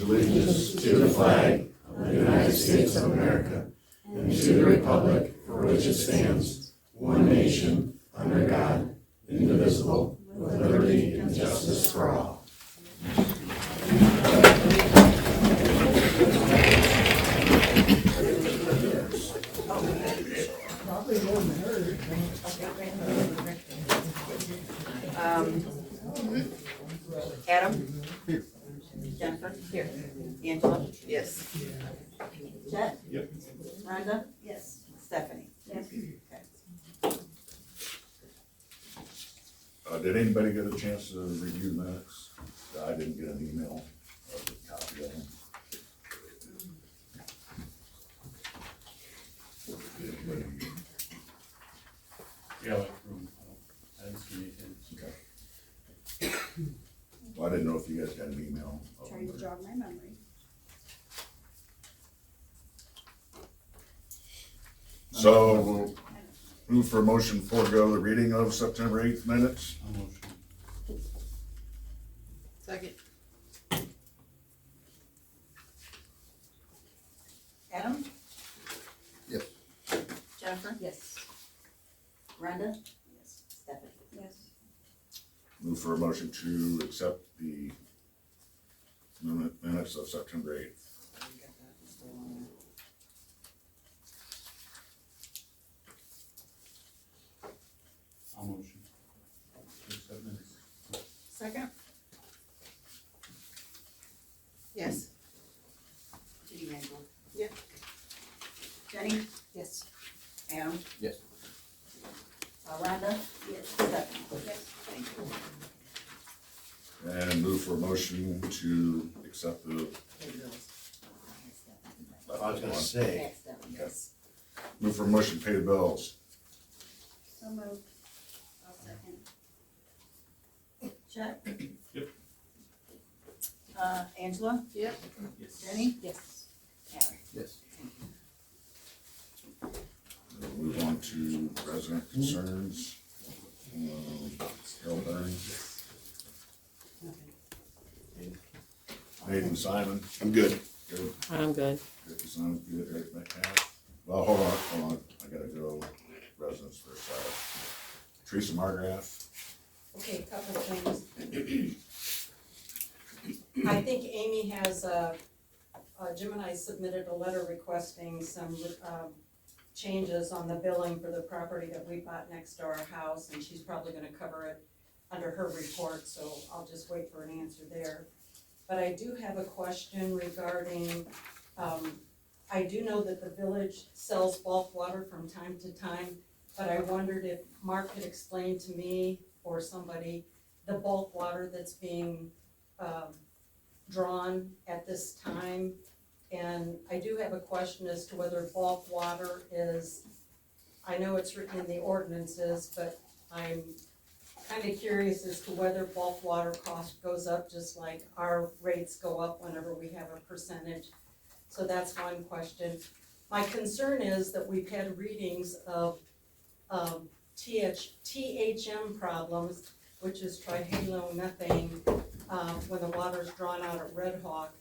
allegiance to the flag of the United States of America and to the republic for which it stands, one nation, under God, indivisible, with liberty and justice for all. Adam? Here. Jennifer? Here. Angela? Yes. Chet? Yep. Rhonda? Yes. Stephanie? Yes. Okay. Did anybody get a chance to review the minutes? I didn't get an email of a copy of them. Anybody? Yeah, like I didn't see anything. Okay. Well, I didn't know if you guys got an email. Trying to jog my memory. So we'll move for a motion to forego the reading of September 8th minutes. I'll motion. Second. Adam? Yes. Jennifer? Yes. Rhonda? Yes. Stephanie? Yes. Move for a motion to accept the minutes of September 8th. I'll motion. Accept minutes. Second. Yes. Judy Randall? Yeah. Jenny? Yes. Adam? Yes. Rhonda? Yes. Stephanie? Yes. Thank you. And move for a motion to accept the. Pay bills. I was gonna say, Yes, Stephanie, yes. Move for a motion to pay the bills. So moved. I'll second. Chet? Yep. Angela? Yep. Jenny? Yes. Adam? yes, We'll move on to resident concerns. Harold Burning. Nathan Simon. I'm good. Good. I'm good. Vicki Simon's good. Eric Metcalf. Well, hold on. I gotta go residents first. Teresa Margraff. Okay, a couple of things. I think Amy has, Jim and I submitted a letter requesting some, changes on the billing for the property that we bought next to our house, and she's probably gonna cover it under her report, so I'll just wait for an answer there. But I do have a question regarding, I do know that the village sells bulk water from time to time, but I wondered if Mark could explain to me or somebody the bulk water that's being drawn at this time. And I do have a question as to whether bulk water is, I know it's written in the ordinances, but I'm kind of curious as to whether bulk water cost goes up just like our rates go up whenever we have a percentage. So that's one question. My concern is that we've had readings of THM problems, which is trihalometane, when the water is drawn out at Red Hawk,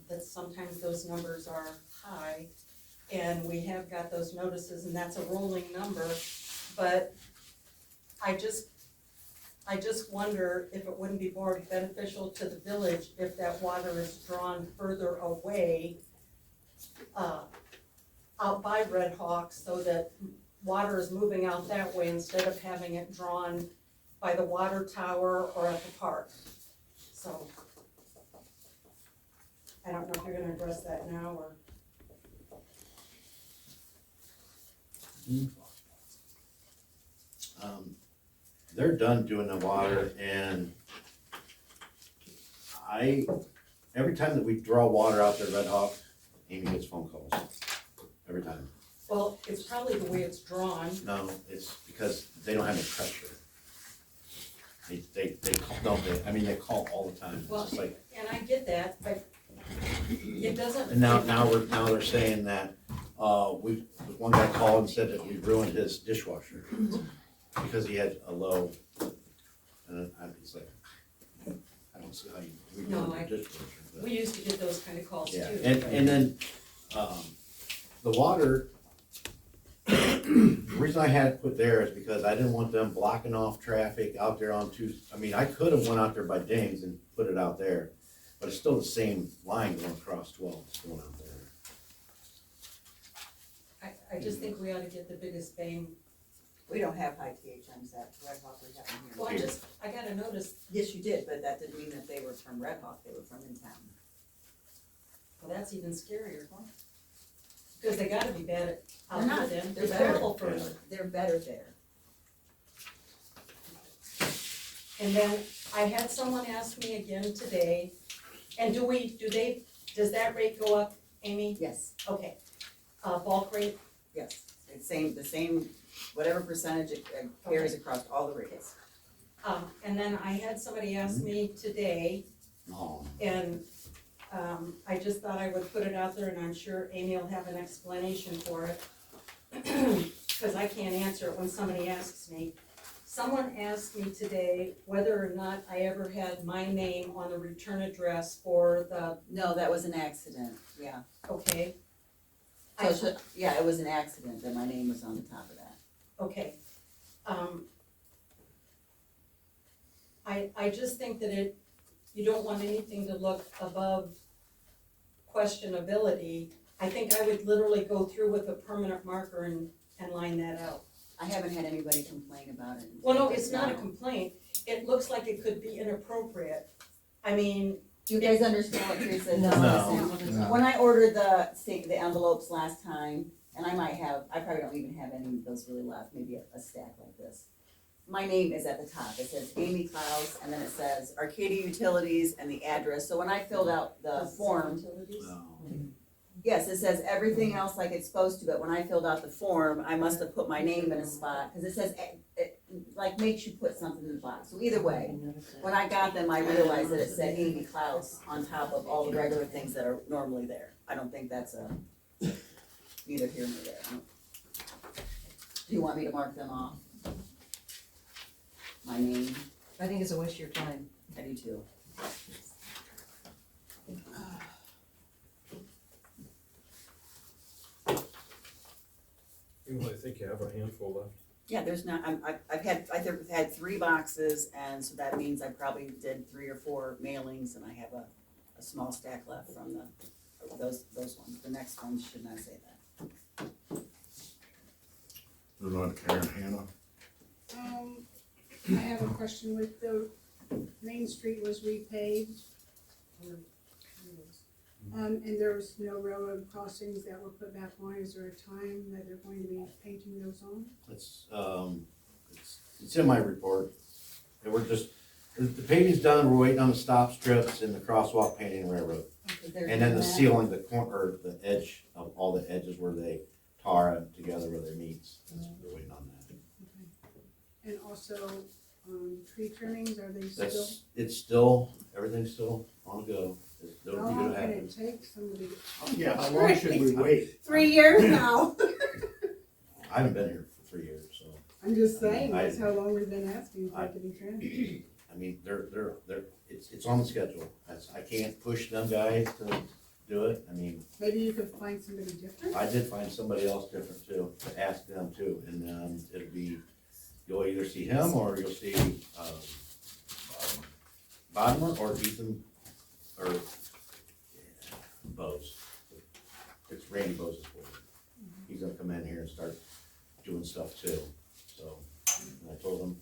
that sometimes those numbers are high. And we have got those notices, and that's a rolling number, but I just wonder if it wouldn't be more beneficial to the village if that water is drawn further away, out by Red Hawk, so that water is moving out that way instead of having it drawn by the water tower or at the park. So, I don't know if you're gonna address that now or. they're done doing the water, and every time that we draw water out there at Red Hawk, Amy gets phone calls, every time. Well, it's probably the way it's drawn. No, it's because they don't have any pressure. They call, they call all the time, Well, it's just like, and I get that, but it doesn't. and now they're saying that, one guy called and said that we ruined his dishwasher because he had a low, and I'm just like, I don't see how you No, ruined I- your dishwasher, but. We used to get those kind of calls too. Yeah, and then, the water, the reason I had it put there is because I didn't want them blocking off traffic out there on I mean, I could have went out there by Dings and put it out there, but it's still the same line going across 12, it's going out there. I just think we ought to get the biggest bang. We don't have high THMs at Red Hawk, we have them Well, here. I gotta notice, Yes, you did, but that didn't mean that they were from Red Hawk, they were from in town. well, that's even scarier, huh? Because they gotta be bad at, They're out not. there then. They're It's better. terrible for, They're better there. and then I had someone ask me again today, and does that rate go up, Amy? Yes, Okay, bulk rate, yes, it's the same, whatever percentage it carries across all the rates. and then I had somebody ask me today, Oh, and, I just thought I would put it out there, and I'm sure Amy will have an explanation for it. Cause I can't answer it when somebody asks me. Someone asked me today whether or not I ever had my name on the return address for the, No, that was an accident, yeah. okay? Yeah, it was an accident, and my name was on the top of that. Okay, I just think that you don't want anything to look above questionability. I think I would literally go through with a permanent marker and line that out. I haven't had anybody complain about it. Well, no, it's not a complaint, it looks like it could be inappropriate. I mean, Do you guys understand what Teresa is No. saying? No. When I ordered the envelopes last time, and I probably don't even have any of those really left, maybe a stack like this. My name is at the top, it says Amy Klaus, and then it says Arcadia Utilities and the address, so when I filled out the form, utilities. no. yes, it says everything else like it's supposed to, but when I filled out the form, I must have put my name in a spot, cause it says, it like makes you put something in the box, so either way, when I got them, I realized that it said Amy Klaus on top of all the regular things that are normally there. I don't think that's neither here nor there. Do you want me to mark them off? My name, I think it's a waste of your time. I do too. You only think you have a handful left? Yeah, there's not, I've had 3 boxes, and so that means I probably did 3 or 4 mailings, and I have a small stack left from those ones. The next ones should not say that. Moving on to Karen Hannah. I have a question with the Main Street was repaved. And there was no railroad crossings that were put back on. Is there a time that they're going to be painting those on? It's in my report. And we're just, the paving's done, we're waiting on the stop strips and the crosswalk painting railroad. And then the sealing, the corner, or the edge of all the edges where they tar it together where they meets. We're waiting on that. And also, tree trimmings, are they still? It's still, everything's still on go. How long can it take somebody? Yeah, how long should we wait? 3 years now. I haven't been here for 3 years, so, I'm just saying, I- that's how long we've been asking for it to be trimmed. I mean, it's on the schedule. I can't push them guys to do it. I mean, Maybe you could find somebody different? I did find somebody else different too, to ask them too, and it'll be, you'll either see him or you'll see, Bodmer or Ethan, or Bose. It's Randy Bose's boy. He's gonna come in here and start doing stuff too, so, and I told him,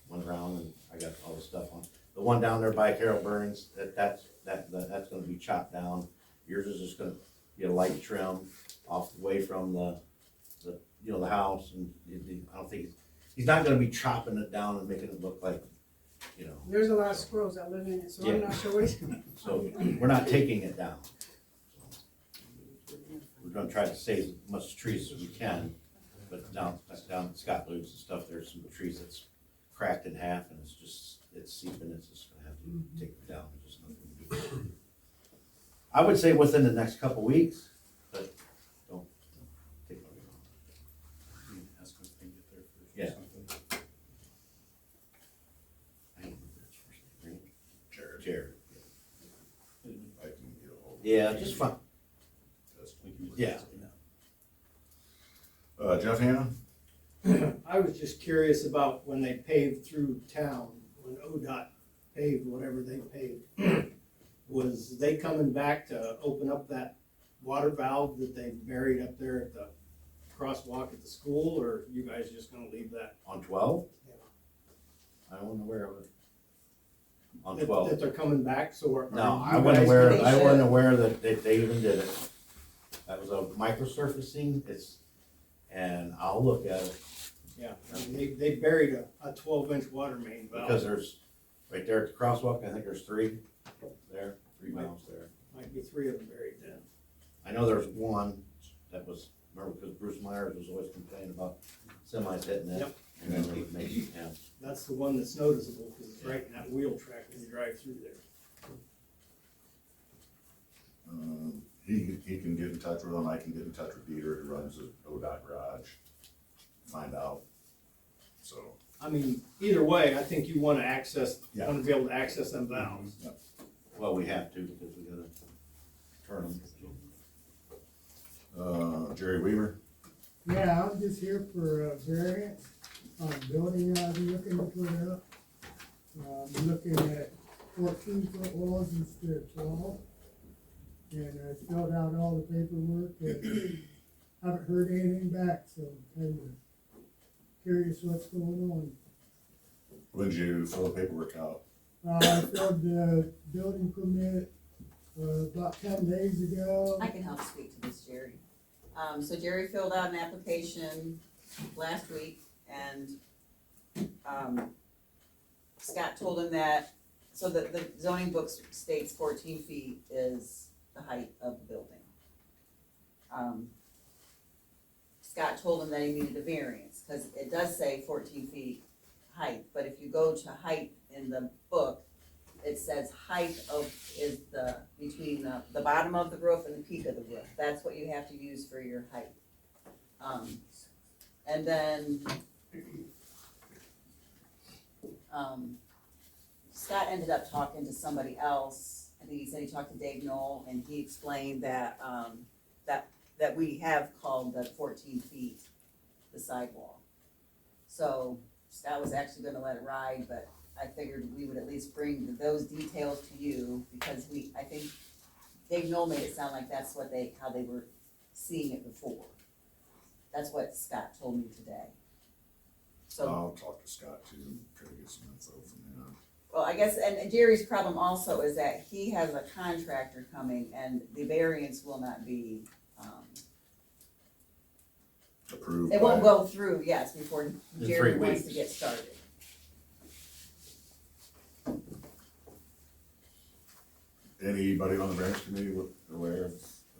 went around and I got all the stuff on. The one down there by Carol Burns, that's gonna be chopped down. Yours is just gonna be a light trim off, away from the house, and I don't think, he's not gonna be chopping it down and making it look like, There's a lot of squirrels that live in it, so I'm Yeah. not sure what he's. so we're not taking it down. We're gonna try to save as much trees as we can, but down at Scott Luke's and stuff, there's some trees that's cracked in half and it's seeping, it's just gonna have to take it down, there's just nothing to do. I would say within the next couple weeks, but don't take it long. Ask them if they can get there first Yeah. or something. I don't remember his first name, Jared. Jared. I can Yeah, just fine, yeah. Jeff Hanna? I was just curious about when they paved through town, when ODOT paved whatever they paved. Was they coming back to open up that water valve that they buried up there at the crosswalk at the school, or you guys just gonna leave that? On 12? Yeah. I wasn't aware of it. On That 12? they're coming back, so are No, you I wasn't guys aware, gonna- I wasn't aware that they even did it. That was a microsurfacing, and I'll look at it, Yeah, I mean, they buried a 12-inch water main because valve. there's, right there at the crosswalk, I think there's three valves there. Might be 3 of them buried then. I know there's one that was, remember, because Bruce Myers was always complaining about semis hitting it. Yep. And then they would make, yeah. That's the one that's noticeable, because it's right in that wheel track when you drive through there. He can get in touch with him, I can get in touch with Peter, who runs the ODOT garage, find out, so. I mean, either way, I think you wanna access, Yeah. wanna be able to access them valves. Well, we have to, because we gotta turn them. Jerry Weaver? Yeah, I'm just here for a variance on building I'm looking to put up. I'm looking at 14-foot walls instead of 12. And I filled out all the paperwork and haven't heard anything back, so I'm kind of curious what's going on. When did you fill the paperwork out? I filled the building permit about 10 days ago. I can help speak to this, Jerry. So Jerry filled out an application last week, and, Scott told him that, so the zoning book states 14 feet is the height of the building. Scott told him that he needed a variance, cause it does say 14 feet height, but if you go to height in the book, it says height is between the bottom of the roof and the peak of the roof. That's what you have to use for your height. And then, Scott ended up talking to somebody else. I think he said he talked to Dave Knoll, and he explained that, that we have called the 14 feet the sidewall. So Scott was actually gonna let it ride, but I figured we would at least bring those details to you, because I think Dave Knoll made it sound like that's how they were seeing it before. That's what Scott told me today. So, I'll talk to Scott too, and try to get some info from him. well, I guess, and Jerry's problem also is that he has a contractor coming, and the variance will not be, Approved. it won't by- go through, yes, before In Jerry 3 wants to weeks. get started. Anybody on the branch committee aware of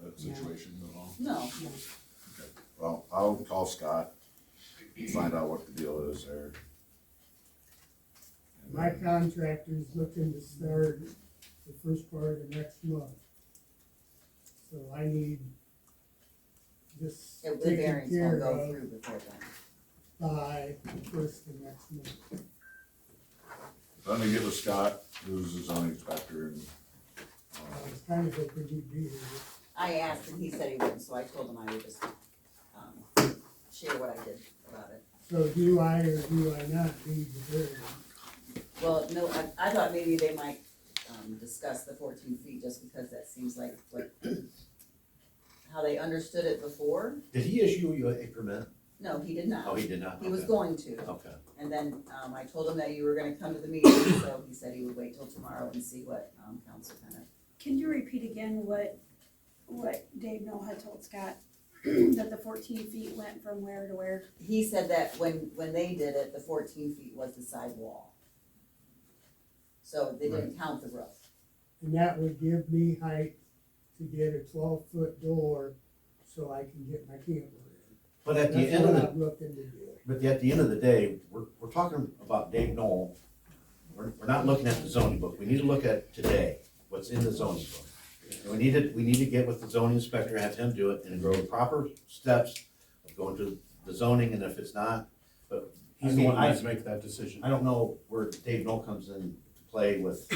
that situation at all? No, Okay. Well, I'll call Scott, find out what the deal is there. And My then- contractor's looking to start the first part of the next month. So I need this the taken variance won't care go of through before then. by the first of next month. Let me get with Scott, who's the zoning inspector, and, I was kind of hoping he'd be here. I asked and he said he wouldn't, so I told him I would just, share what I did about it. So do I or do I not need the variance? Well, no, I thought maybe they might, discuss the 14 feet, just because that seems like what, how they understood it before. Did he issue you a permit? No, he did not. Oh, he did not? He was Okay. going to, Okay. and then, I told him that you were gonna come to the meeting, so he said he would wait till tomorrow and see what, council kind of. Can you repeat again what Dave Knoll had told Scott? That the 14 feet went from where to where? He said that when they did it, the 14 feet was the side wall. So they didn't count the roof. And that would give me height to get a 12-foot door so I can get my camper in. But at the That's end of what the, I'm looking to do. but at the end of the day, we're talking about Dave Knoll. We're not looking at the zoning book. We need to look at today, what's in the zoning book. And we need to get with the zoning inspector, have him do it, and go the proper steps of going to the zoning, and if it's not, but He's the one that needs to make that decision. I don't know where Dave Knoll comes in to play with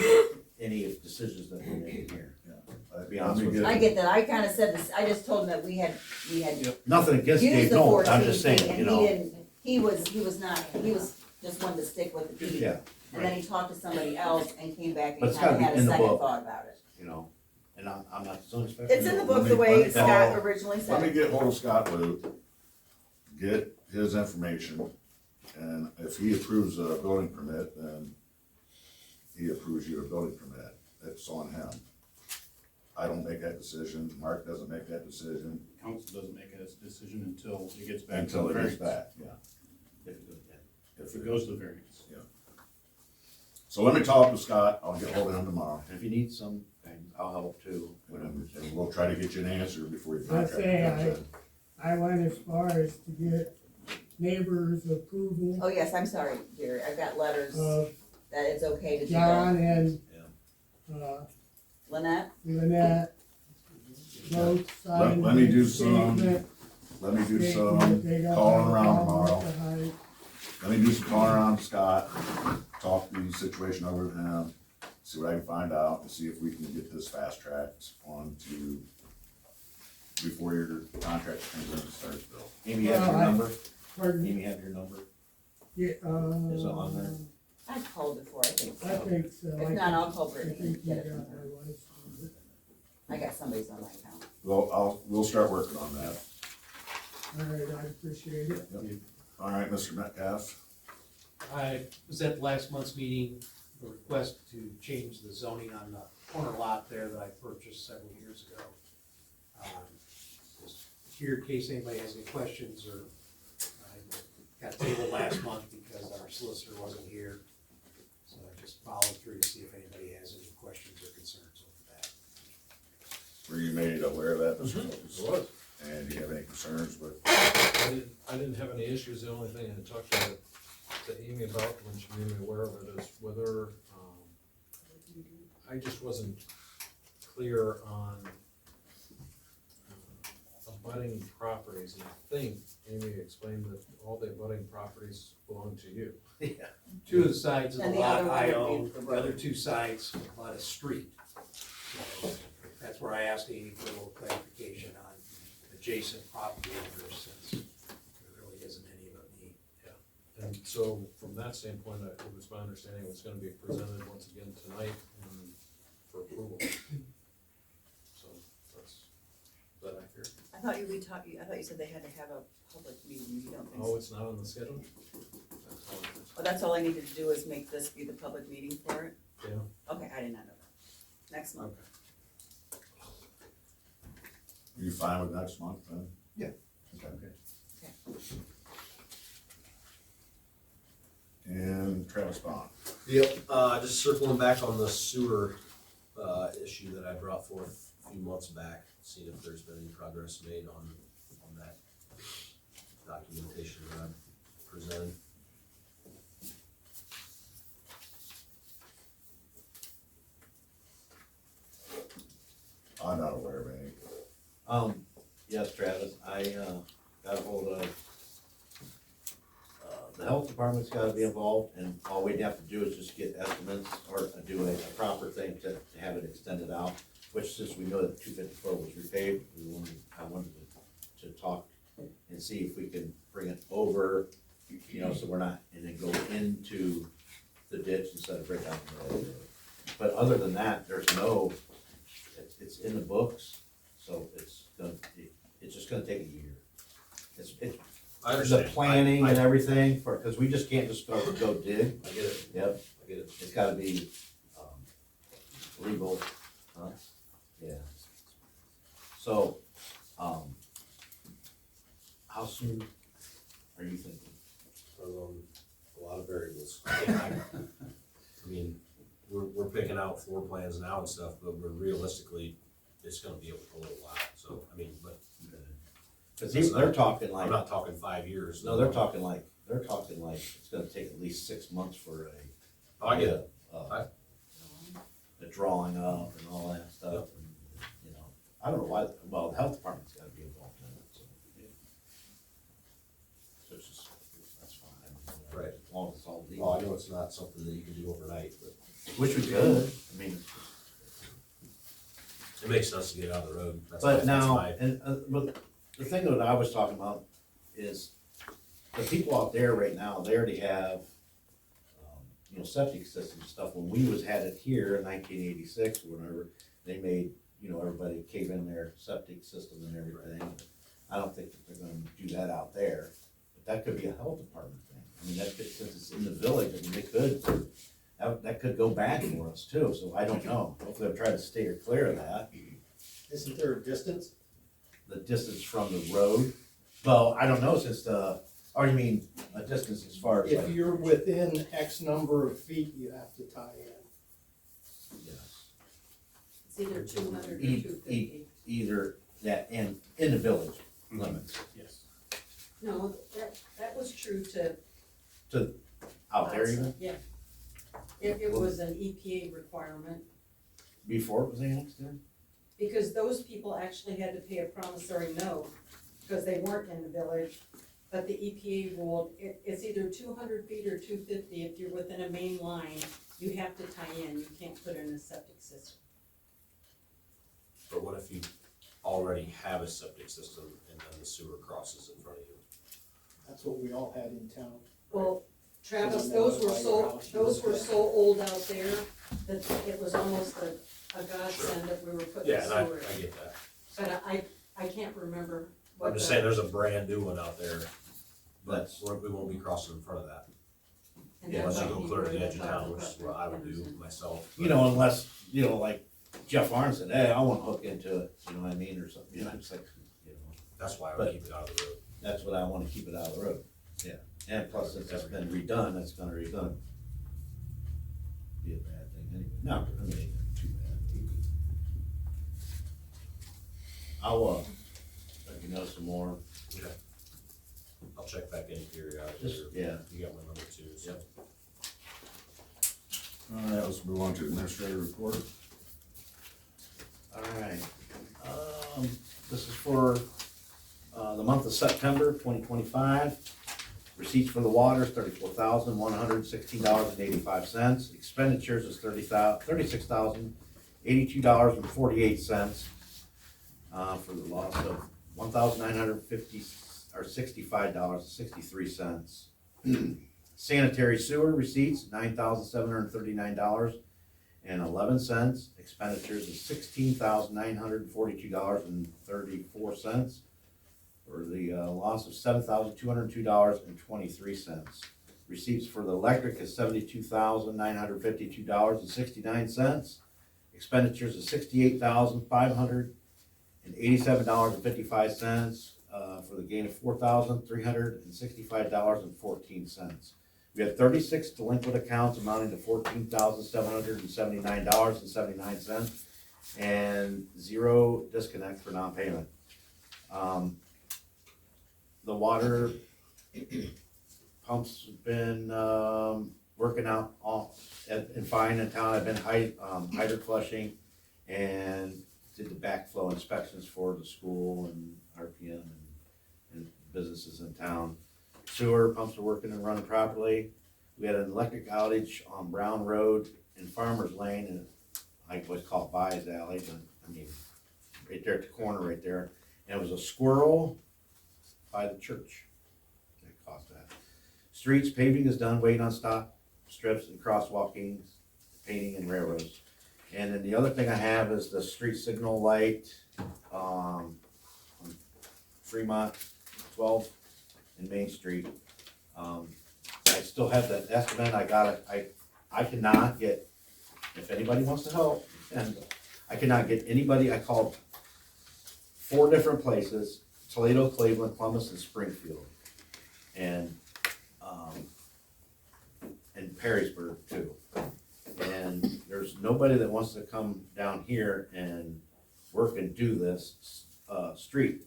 any of the decisions that we make here. be honest with you. I get that, I kinda said this, I just told him that we had Nothing against used Dave the Nolan, I'm 14 just feet, saying, and you he know, didn't, he was not, he was just wanted to stick with the deed. yeah, And then he talked to somebody else and came back But and it's kinda gotta be had a in the second book. thought about it. you know, and I'm not the zone inspector. It's in the book the way Scott originally Let me said. get hold of Scott Luke, get his information, and if he approves a building permit, then he approves you a building permit. It's on him. I don't make that decision, Mark doesn't make that decision Council doesn't make a decision until it gets back to until the it gets variance. back, yeah. If it goes down. If it goes to the variance. So let me talk to Scott, I'll get hold of him tomorrow, If you need some things, I'll help too, whatever. and we'll try to get you an answer before your Let's contract say comes in. I went as far as to get neighbors' approval Oh, yes, I'm sorry, Jerry, I've got letters of that it's okay to do John that. and, Lynette, Lynette. Both signed let me do the some statement Let me do stating some that they don't calling have a around problem tomorrow. with the height. Let me do some calling around to Scott, talk the situation over with him, see what I can find out, and see if we can get this fast tracked on to before your contract comes in and starts, Bill. Amy have your Well, number? Pardon? Amy have your number? Yeah, Is it on there? I've called before, I think I so. think so. If not, I'll call I Brittany think and you get got it my from her. wife's number. I got somebody's on my account. Well, we'll start working on that. All right, I appreciate it. All right, Mr. Metcalf. I was at last month's meeting, a request to change the zoning on the corner lot there that I purchased several years ago. Just here in case anybody has any questions, or I got tabled last month because our solicitor wasn't here. So I just followed through to see if anybody has any questions or concerns over that. Were you made aware of that, Mr. It Moses? was. And do you have any concerns with, I didn't have any issues, the only thing I talked to Amy about when she made me aware of it is whether, I just wasn't clear on abutting properties, and I think Amy explained that all the abutting properties belong to you. Two of the sides of And the the lot other one I would be own, the the other road. two sides lot is street. So that's where I asked Amy for a little clarification on adjacent property owners, since there really isn't any but me. And so, from that standpoint, it was my understanding it was gonna be presented once again tonight and for approval. So, is that accurate? I thought I thought you said they had to have a public meeting, you don't think Oh, so? it's not on the schedule? Oh, that's all I needed to do is make this be the public meeting for it? Yeah. Okay, I did not know that. Next month. Okay. are you fine with next month then? Yeah. Okay. And Travis Bond. Yep, just circling back on the sewer, issue that I brought forth a few months back, seeing if there's been any progress made on that documentation that I presented. I'm not aware of any. Yes, Travis, I, got a hold of, the health department's gotta be involved, and all we'd have to do is just get estimates, or do a proper thing to have it extended out, which since we know that 254 was repaved, I wanted to talk and see if we can bring it over, you know, so we're not, and then go into the ditch instead of right down the road. But other than that, there's no, it's in the books, so it's just gonna take a year. It's I the understand. planning and I everything, cause we just can't just go dig. get it, Yep, I get it. it's gotta be, legal, huh? Yeah. So, how soon are you thinking? A lot of variables. I mean, we're picking out floor plans now and stuff, but we're realistically, it's gonna be a little while, so, I mean, but Cause they're talking I'm like, not talking 5 years. no, they're talking like, it's gonna take at least 6 months for I get it. the drawing up and all that stuff, and, you know, I don't know why, well, the health department's gotta be involved in it, so. So it's just, that's fine. Right. As long as it's all Well, I legal, know it's not something that you can do overnight, but which we could, I mean, It makes sense to get out of the road. But now, my- but the thing that I was talking about is the people out there right now, they already have, septic system stuff. When we had it here in 1986 or whatever, they made, everybody cave in their septic system and everything. I don't think that they're gonna do that out there, but that could be a health department thing. I mean, that could, since it's in the village, I mean, they could, that could go bad for us too, so I don't know. Hopefully they'll try to steer clear of that. Isn't there a distance? The distance from the road, well, I don't know, since you mean a distance as far as If like, you're within X number of feet, you have to tie in. yes, It's either 200 or E- 250. either that and in the village limits, Yes. No, that was true to. out there even, Yeah. It was an EPA requirement, before it was annexed in? because those people actually had to pay a promissory note, because they weren't in the village. But the EPA ruled, it's either 200 feet or 250, if you're within a main line, you have to tie in, you can't put in a septic system. But what if you already have a septic system and then the sewer crosses in front of you? That's what we all had in town. Well, Travis, So those then were by your so, house, you those were look so old out there, that it was almost a godsend that we were putting Yeah, and I sewer in. get that. But I can't remember what I'm just the- saying, there's a brand new one out there, but That's- we won't be crossing in front of that. and Yeah, that Unless you might go be clear to where the edge of fire town, which is what I would do department myself. Unless, like Jeff Arn said, hey, I wanna hook into it, you know what I mean, or something, it's like, That's why I But- would keep it out of the road. that's what I wanna keep it out of the road, yeah. And plus, since it's been redone, it's gonna be a bad thing anyway, no, I mean, ain't too bad, maybe. I'll, let you know some more, Yeah. I'll check back in periodically. just, yeah. You got my number too, so. Yep. All right, let's move on to administrative report. All right, this is for, the month of September 2025. Receipts for the water is $34,116.85. Expenditures is $36,082.48, for the loss of $1,965.63. Sanitary sewer receipts, $9,739.11. Expenditures of $16,942.34, for the loss of $7,202.23. Receipts for the electric is $72,952.69. Expenditures of $68,587.55, for the gain of $4,365.14. We have 36 delinquent accounts amounting to $14,779.79, and 0 disconnect for non-payment. The water pumps have been, working out and fine in town. I've been hydrant flushing and did the backflow inspections for the school and RPM and businesses in town. Sewer pumps are working and running properly. We had an electric outage on Brown Road in Farmers Lane, and I what's called By's Alley, but I mean, right there at the corner right there. And it was a squirrel by the church. That caused that. Streets paving is done, waiting on stop strips and crosswalkings, painting and railroads. And then the other thing I have is the street signal light, on Fremont, 12 and Main Street. I still have that estimate, I got it, I cannot get, if anybody wants to help, and I cannot get anybody, I called 4 different places, Toledo, Cleveland, Columbus, and Springfield. And Perrysburg too. And there's nobody that wants to come down here and work and do this, street.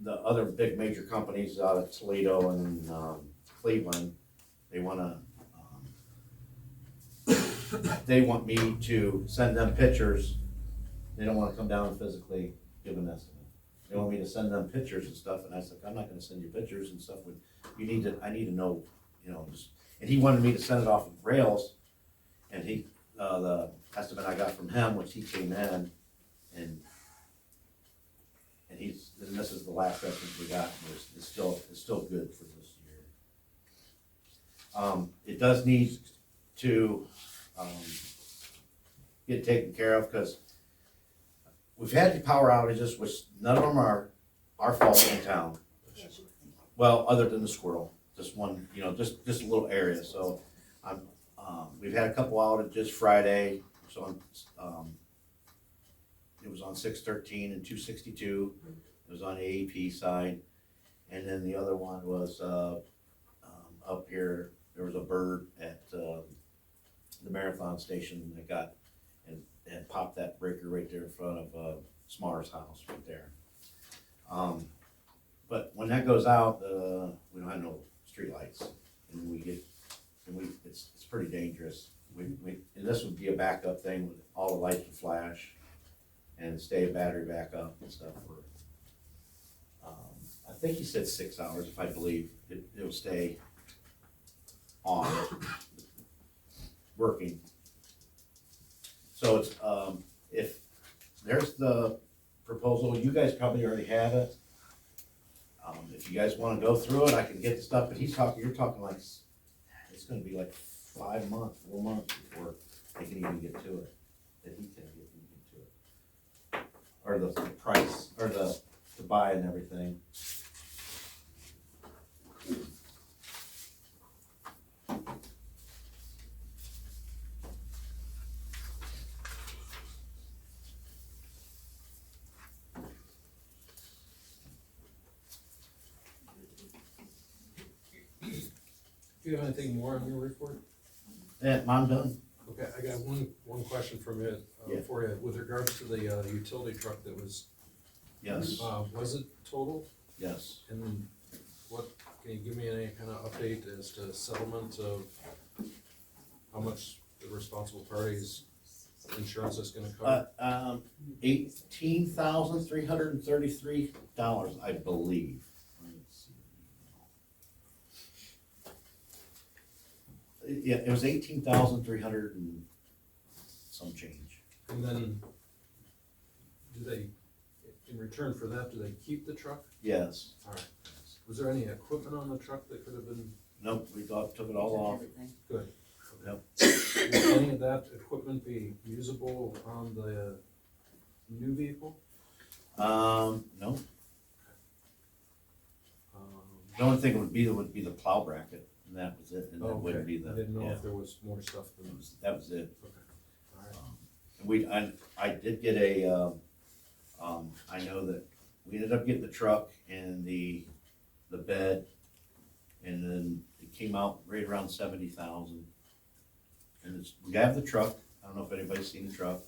The other big major companies out of Toledo and, Cleveland, they wanna, they want me to send them pictures. They don't wanna come down and physically give an estimate. They want me to send them pictures and stuff, and I said, I'm not gonna send you pictures and stuff, I need to know, and he wanted me to send it off of rails, and the estimate I got from him, which he came in, and this is the last estimate we got, and it's still good for this year. It does need to, get taken care of, because we've had power outages, which none of them are our fault in town. Well, other than the squirrel, just one, just a little area, so we've had a couple outages Friday, so it was on 613 and 262, it was on the AEP side, and then the other one was, up here, there was a bird at, the marathon station that got, and popped that breaker right there in front of, Smar's house right there. But when that goes out, we don't have no streetlights, and it's pretty dangerous. And this would be a backup thing, with all the lights would flash, and stay a battery backup and stuff for, I think he said 6 hours, if I believe, it'll stay on, working. So it's, if there's the proposal, you guys probably already have it. If you guys wanna go through it, I can get the stuff, but you're talking like, it's gonna be like 5 months, 4 months before they can even get to it, that he can get to it. Or the price, or to buy and everything. Do you have anything more on your report? Yeah, I'm done. Okay, I got one question from you, Yeah. for you, with regards to the, utility truck that was, Yes, was it totaled? yes. And can you give me any kind of update as to settlement of how much the responsible party's insurance is gonna cover? $18,333, I believe. Yeah, it was 18,300 and some change. And then, do they, in return for that, do they keep the truck? Yes. Alright. Was there any equipment on the truck that could have been, Nope, we took it all off. Everything. good? Yep. Will any of that equipment be usable on the new vehicle? No. The only thing would be the plow bracket, and that was it, and that wouldn't be the, I didn't know yeah, if there was more stuff than this. that was it. Okay, alright. I did get I know that we ended up getting the truck and the bed, and then it came out right around 70,000. And we have the truck, I don't know if anybody's seen the truck,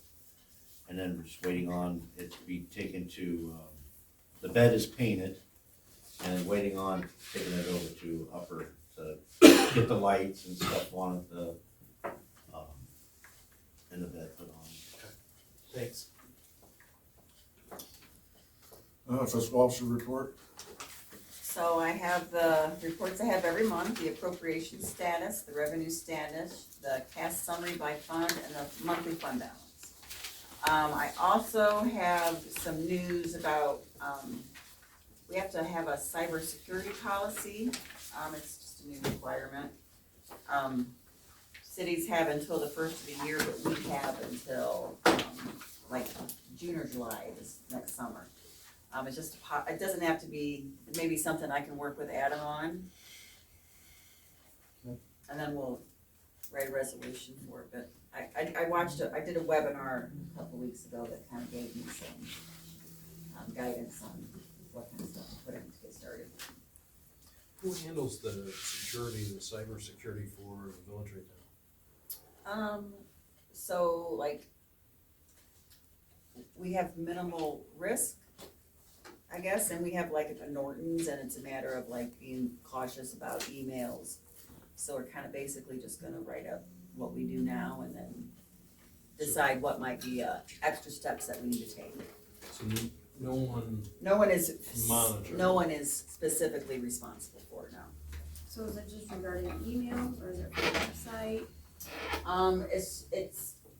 and then we're just waiting on it to be taken to, the bed is painted, and waiting on taking it over to Upper to get the lights and stuff on it, and the bed put on. Thanks. Fiscal officer report. So I have the reports I have every month, the appropriation status, the revenue status, the cash summary by fund, and the monthly fund balance. I also have some news about, we have to have a cybersecurity policy. It's just a new requirement. Cities have until the first of the year, but we have until, like June or July this next summer. It's just, it doesn't have to be, maybe something I can work with Adam on. And then we'll write a resolution for it, but I watched I did a webinar a couple weeks ago that kind of gave me some guidance on what kind of stuff to put in to get started. Who handles the security, the cyber security for the village right now? So like, we have minimal risk, I guess, and we have like a Norton's, and it's a matter of like being cautious about emails. So we're kind of basically just gonna write up what we do now and then decide what might be extra steps that we need to take. So no one monitors? No one is specifically responsible for it now. So is it just regarding emails, or is it for the website? It's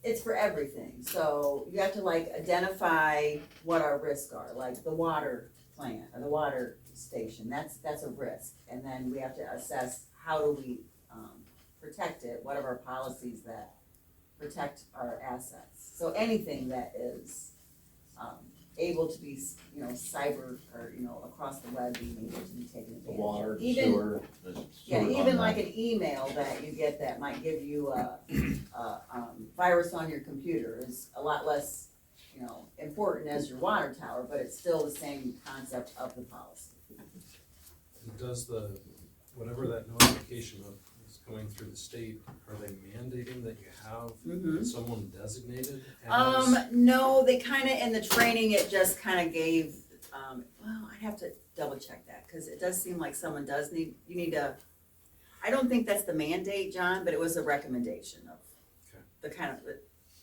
it's for everything, so you have to like identify what our risks are, like the water plant or the water station, that's a risk. And then we have to assess how do we, protect it, what are our policies that protect our assets. So anything that is, able to be, cyber or, across the web being able to be taken advantage of. The water, Even- sewer. Yeah, even like an email that you get that might give you a virus on your computer is a lot less, important as your water tower, but it's still the same concept of the policy. And does whatever that notification of is going through the state, are they mandating that you have someone designated as? No, they kinda, in the training, it just kinda gave, well, I'd have to double check that, cause it does seem like someone does you need to, I don't think that's the mandate, John, but it was a recommendation of Okay. the kind of,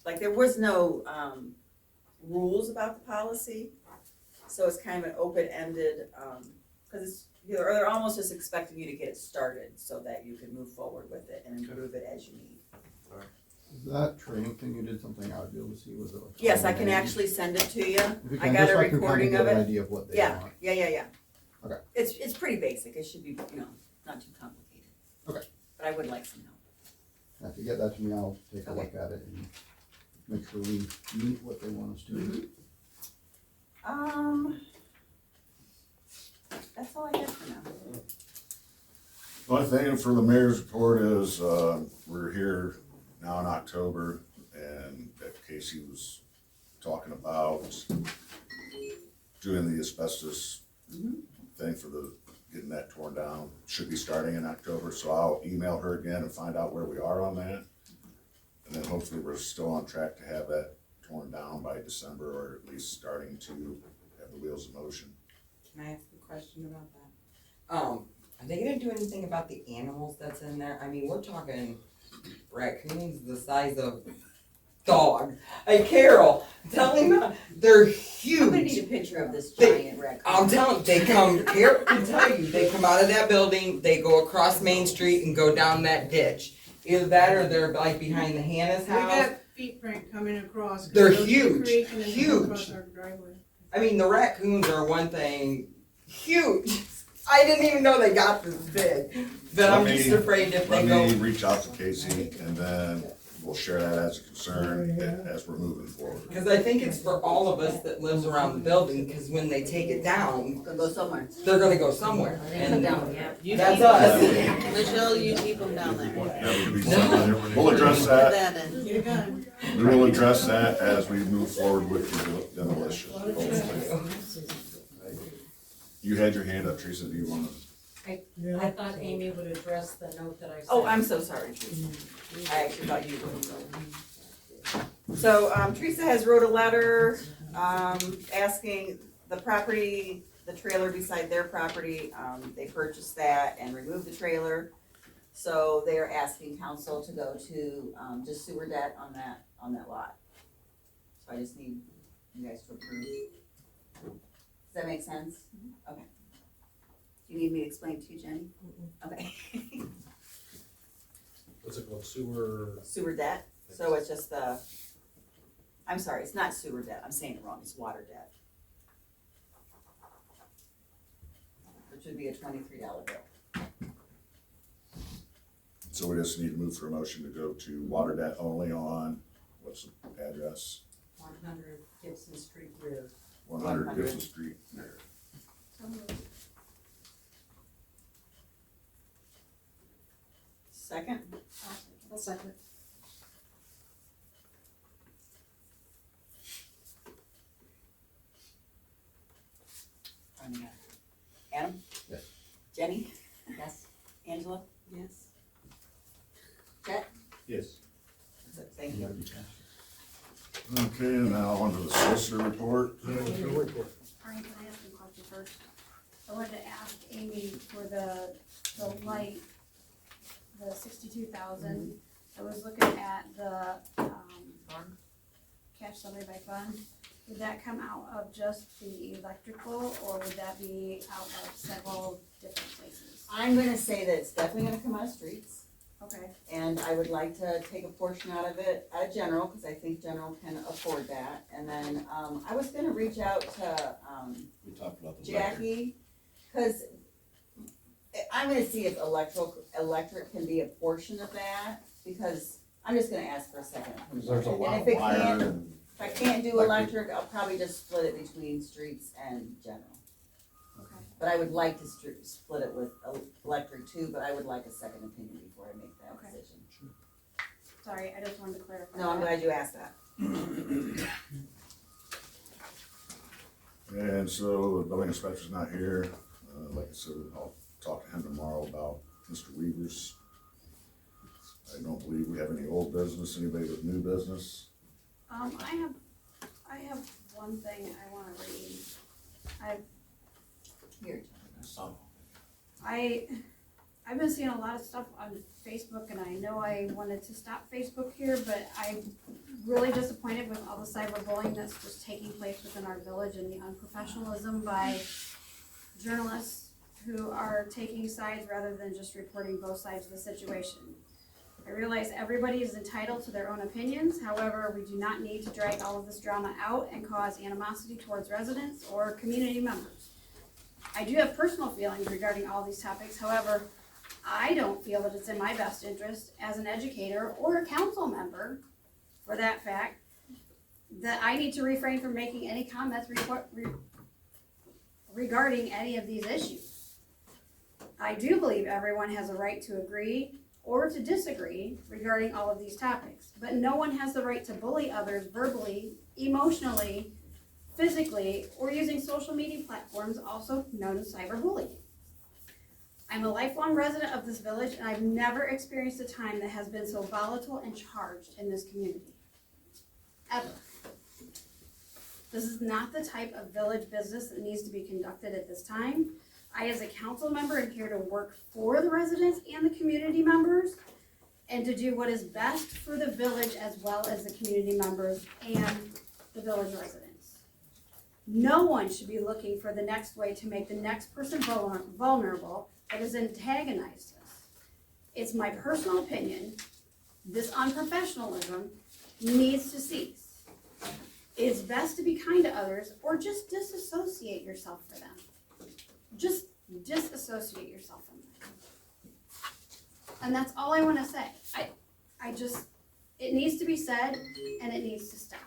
like, there was no, rules about the policy, so it's kind of an open-ended, cause it's, they're almost just expecting you to get it started so that you can move forward with it and improve it as you need. That training thing, you did something I would be able to see, was it like? Yes, I can actually send it to you. If you I can, got just a so I can kinda recording get of an it. idea of what they Yeah, want. yeah. Okay. It's pretty basic, it should be, not too complicated. Okay. But I would like some help. If you get that to me, I'll take a Okay. look at it and make sure we meet what they want us to do. That's all I have for now. Well, I think for the mayor's report is, we're here now in October, and that Casey was talking about doing the asbestos thing for getting that torn down. Should be starting in October, so I'll email her again and find out where we are on that. And then hopefully we're still on track to have that torn down by December, or at least starting to have the wheels in motion. Can I ask a question about that? Are they gonna do anything about the animals that's in there? I mean, we're talking raccoons the size of dogs. Hey, Carol, tell him they're huge. I'm gonna need a picture of this giant raccoon. I'm telling, they come, Carol can tell you, they come out of that building, they go across Main Street and go down that ditch. Either that or they're like behind the Hannah's We house. got feet print coming across. 'cause They're those huge, creek and then they come huge. across our driveway. I mean, the raccoons are one thing, huge. I didn't even know they got this big, but I'm just afraid if they Let me go, reach out to Casey, and then we'll share that as a concern as we're moving forward. because I think it's for all of us that lives around the building, because when they take it down, Gonna go somewhere. they're gonna go somewhere, and You that's keep- us. Michelle, you keep them down there. That would be something. We'll address that, Get a gun. we will address that as we move forward with the demolition. You had your hand up, Teresa, do you want to? I thought Amy would address the note that I sent. Oh, I'm so sorry, Teresa. I actually thought you would. So, Teresa has wrote a letter, asking the property, the trailer beside their property, they purchased that and removed the trailer. So they're asking council to go to, just sewer debt on that lot. So I just need you guys to approve. Does that make sense? Okay. Do you need me to explain to you, Jenny? Okay. What's it called, sewer? Sewer debt, so it's just I'm sorry, it's not sewer debt, I'm saying it wrong, it's water debt. Which would be a $23 bill. So we just need to move for a motion to go to water debt only on, what's the address? 100 Gibson Street rear. 100 Gibson Street. Second? I'll second. Adam? Yes. Jenny? Yes. Angela? Yes. Chet? Yes. That's it, thank you. Okay, now on to the solicitor report. Alright, can I ask a question first? I wanted to ask Amy for the light, the 62,000. I was looking at the, cash summary by fund. Would that come out of just the electrical, or would that be out of several different places? I'm gonna say that it's definitely gonna come out of streets. Okay, And I would like to take a portion out of it, out of general, cause I think general can afford that. And then, I was gonna reach out to, We talked about the record. Jackie, cause I'm gonna see if electric can be a portion of that, because I'm just gonna ask for a second. Cause there's a And lot if of it wire can't- and. If I can't do electric, I'll probably just split it between streets and general. okay. But I would like to split it with electric too, but I would like a second opinion before I make that Okay. decision. Sorry, I just wanted to clarify. No, I'm that. glad you asked that. And so the building inspector's not here. Like I said, I'll talk to him tomorrow about Mr. Weaver's. I don't believe we have any old business, anybody with new business. I have one thing I wanna read. Here. I've been seeing a lot of stuff on Facebook, and I know I wanted to stop Facebook here, but I'm really disappointed with all the cyberbullying that's just taking place within our village and the unprofessionalism by journalists who are taking sides rather than just reporting both sides of the situation. I realize everybody is entitled to their own opinions, however, we do not need to drag all of this drama out and cause animosity towards residents or community members. I do have personal feelings regarding all these topics, however, I don't feel that it's in my best interest as an educator or a council member, for that fact, that I need to refrain from making any comments regarding any of these issues. I do believe everyone has a right to agree or to disagree regarding all of these topics, but no one has the right to bully others verbally, emotionally, physically, or using social media platforms, also known as cyberbullying. I'm a lifelong resident of this village, and I've never experienced a time that has been so volatile and charged in this community. Ever. This is not the type of village business that needs to be conducted at this time. I, as a council member, am here to work for the residents and the community members, and to do what is best for the village as well as the community members and the village residents. No one should be looking for the next way to make the next person vulnerable that has antagonized us. It's my personal opinion, this unprofessionalism needs to cease. It's best to be kind to others or just disassociate yourself from them. Just disassociate yourself from them. And that's all I wanna say. It needs to be said and it needs to stop.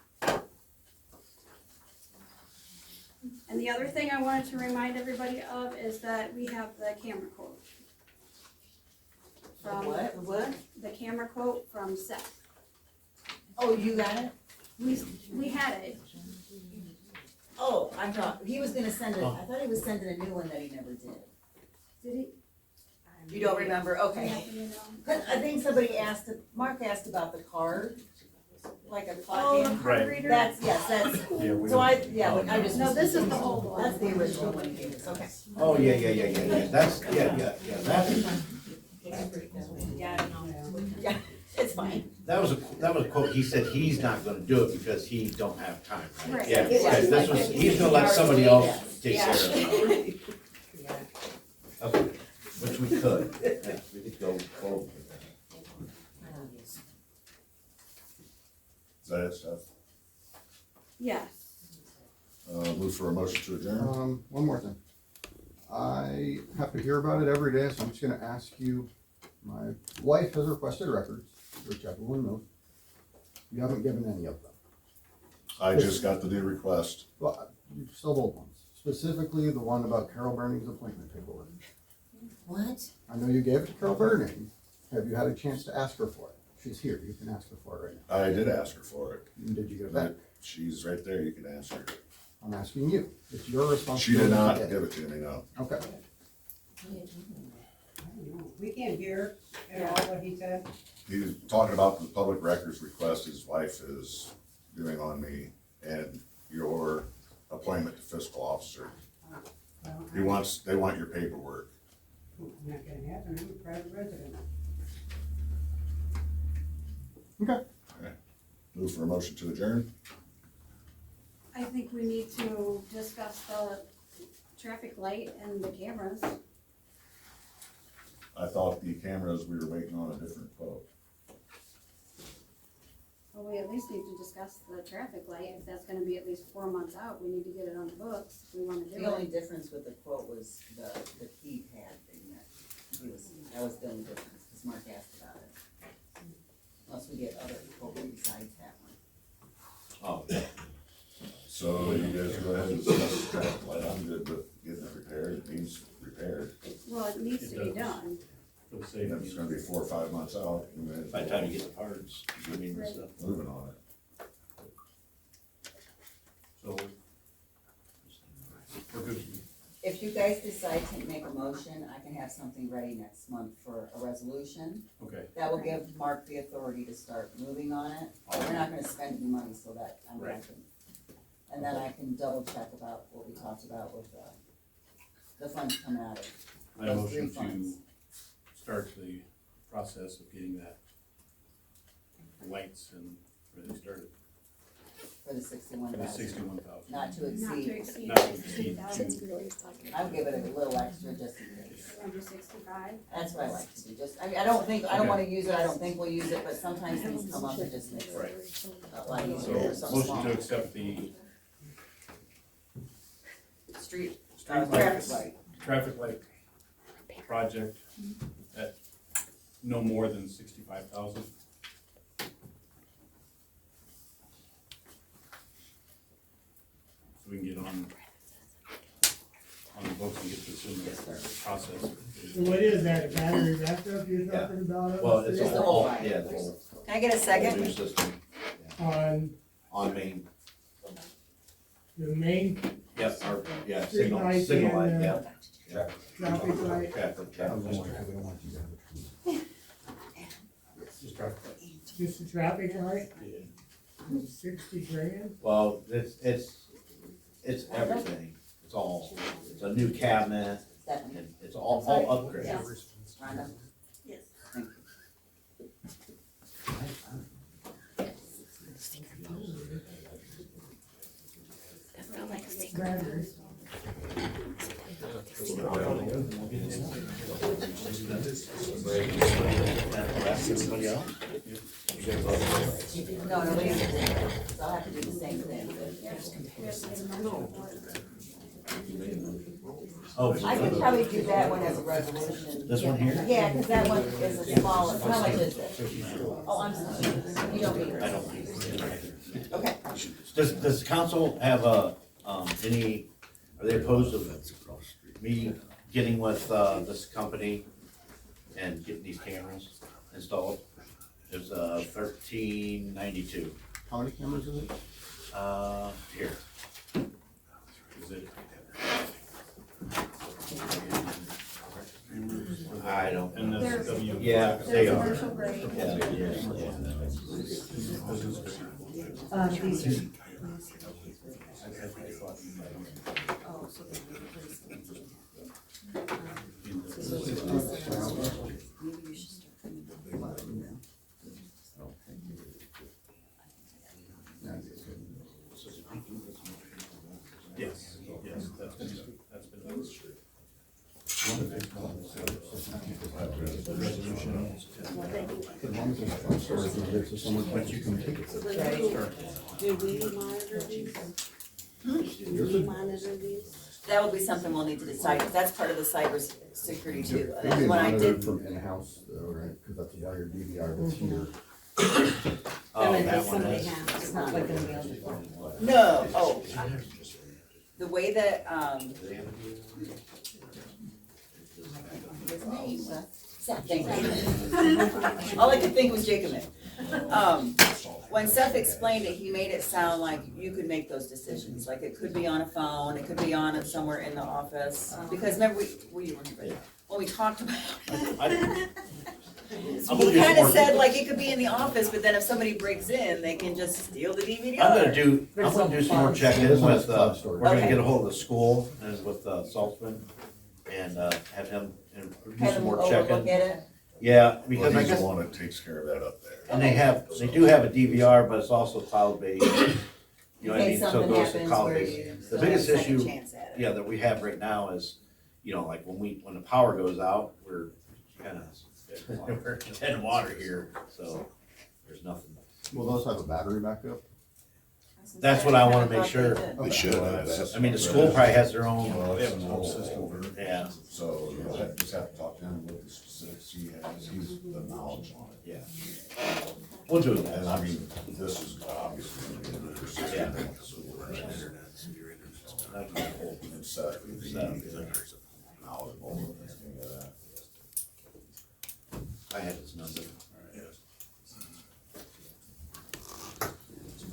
And the other thing I wanted to remind everybody of is that we have the camera quote. From What? the camera quote from Seth. Oh, you got it? We had it. Oh, I thought, he was gonna send it, I thought he was sending a new one that he never did. Did he? You don't remember? Okay. Cause I think somebody asked, Mark asked about the card, like a Oh, the clock. card reader? That's, yes, that's, so I just. No, this is the old one. That's the original one he gave us, okay. Oh, yeah, that's, that's, Yeah, it's fine. that was a quote, he said he's not gonna do it because he don't have time, right? Right. Yeah, Yeah. because this was, he's gonna let somebody else take care of it. Okay, which we could, yeah, we could go forward with that. Is that it, Seth? Yes. Move for a motion to adjourn. One more thing. I have to hear about it every day, so I'm just gonna ask you, my wife has requested records, which everyone knows. You haven't given any of them. I just got the new request. Well, you still old ones, specifically the one about Carol Burning's appointment paperwork. What? I know you gave it to Carol Burning. Have you had a chance to ask her for it? She's here, you can ask her for it right now. I did ask her for it. And did you get it back? She's right there, you can ask her. I'm asking you. It's your She responsibility. did not to get give it to me, no. Okay. We can't hear at all what he said. He was talking about the public records request his wife is doing on me and your appointment to fiscal officer. They want your paperwork. Not gonna happen, I'm a private resident. Okay. Move for a motion to adjourn. I think we need to discuss the traffic light and the cameras. I thought the cameras, we were waiting on a different quote. Well, we at least need to discuss the traffic light, if that's gonna be at least 4 months out, we need to get it on the books, if we wanna do The only it. difference with the quote was the keypad thing that was the only difference, because Mark asked about it. Unless we get other quote besides that one. Oh, So you guys go ahead and discuss the traffic light. I'm good with getting it repaired. It needs repaired. Well, it needs to be done. For the And safety. if it's gonna be 4 or 5 months out, you may as by the well time you get the parts, I mean, and stuff. moving on it. So, we're good. If you guys decide to make a motion, I can have something ready next month for a resolution. Okay, That will give Mark the authority to start moving on it. We're not gonna spend any money so that I'm Right. happy. And then I can double check about what we talked about with, the funds coming out of I those three motion funds. to start the process of getting that lights and everything started For the 61,000, for the 61,000. not to Not to exceed. exceed Not to exceed 60,000. I'll give it a little extra just in case. Under 65. That's what I like to do, just, I mean, I don't wanna use it, I don't think we'll use it, but sometimes things come up, it just makes Right. it a lot easier or So, something motion small. to accept the Street, street traffic light, light, traffic light project at no more than 65,000. So we can get on the books and get this in the process. So what is that, a battery backup you're talking about? Well, it's Just a the whole, whole line. yeah, the whole, can I get a whole second? new system On on main, the main yep, or, yeah, Street signal, light signal light, and, yeah. Yeah. traffic light, Traffic, traffic. Just traffic light. just a traffic light? 60 grand? Well, it's everything, it's a new cabinet, Stephanie, and it's all upgrades. Yes. Rhonda? Yes. Thank you. Batteries. Everybody else? No, nobody else. So I'll have to do the same thing. We have to get a motion for it. Oh, I could probably do that one as a resolution. this one here? Yeah, cause that one is a smaller, how much is it? Oh, I'm sorry, you don't need I it. don't. Okay, Does the council have any, are they opposed to me getting with, this company and getting these cameras installed? It's, $13.92. How many cameras is it? Here. Is it? I don't. And that's W. Yeah, There's they are. commercial grade. Yeah, these Oh, so they replace them. Maybe you should start coming up with one. Yes, yes, that's been done. Do we monitor these? Do we monitor these? That would be something we'll need to decide, because that's part of the cyber security too. It'd be When I monitored did, from in-house though, right? Cause that's a wired DVR that's here. Oh, Then that if one somebody is. has. It's not like gonna be on the phone. no, oh. The way that, his name, Seth, thank you. All I could think was Jacobin. When Seth explained it, he made it sound like you could make those decisions, like it could be on a phone, it could be on it somewhere in the office. Because remember, when we talked about, I'm he gonna do some kinda more- said like it could be in the office, but then if somebody breaks in, they can just steal the DVD. I'm gonna do some more check-ins This one's with, cloud storage. we're gonna Okay. get a hold of the school and with, Saltzman and, have him, and do Have some them more overlook check-ins. it. Yeah, Well, because I he's the guess, one that takes care of that up there. and they do have a DVR, but it's also cloud-based. You know what I In mean? case So it something goes to happens where cloud-based. you The still have biggest a second issue, chance at it. yeah, that we have right now is, like when the power goes out, we're kinda, we're dead water here, so there's nothing. Will those have a battery backup? That's what I wanna make sure. They should have. I mean, the school probably has their own, Well, they have it's a an whole old system, system. yeah, So you'll just have to talk to him what the specifics he has, he's the knowledge on it. yeah. We'll do And that. I mean, this is obviously gonna be a newer system Yeah. than what the school has. That's the whole- And Seth would be knowledgeable of any of that. I had his number.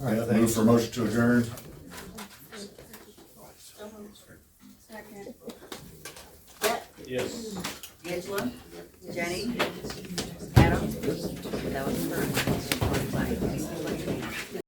Yeah, move for motion to adjourn. Second. Yes. Angela, Jenny, Adam, that was first.